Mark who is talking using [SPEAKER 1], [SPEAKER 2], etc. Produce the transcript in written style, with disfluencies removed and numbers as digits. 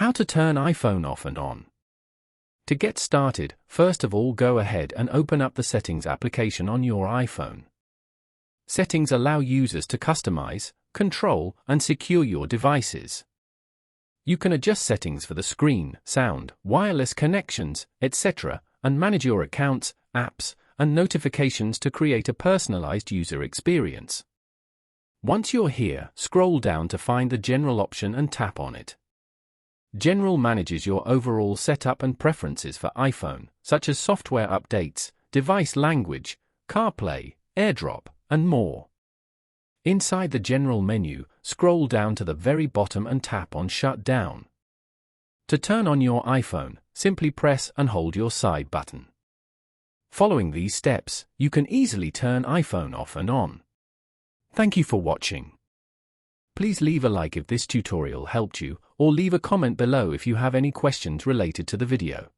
[SPEAKER 1] How to turn iPhone off and on. To get started, first of all go ahead and open up the Settings application on your iPhone. Settings allow users to customize, control, and secure your devices. You can adjust settings for the screen, sound, wireless connections, etc., and manage your accounts, apps, and notifications to create a personalized user experience. Once you're here, scroll down to find the General option and tap on it. General manages your overall setup and preferences for iPhone, such as software updates, device language, CarPlay, AirDrop, and more. Inside the General menu, scroll down to the very bottom and tap on Shut Down. To turn on your iPhone, simply press and hold your side button. Following these steps, you can easily turn iPhone off and on. Thank you for watching. Please leave a like if this tutorial helped you, or leave a comment below if you have any questions related to the video.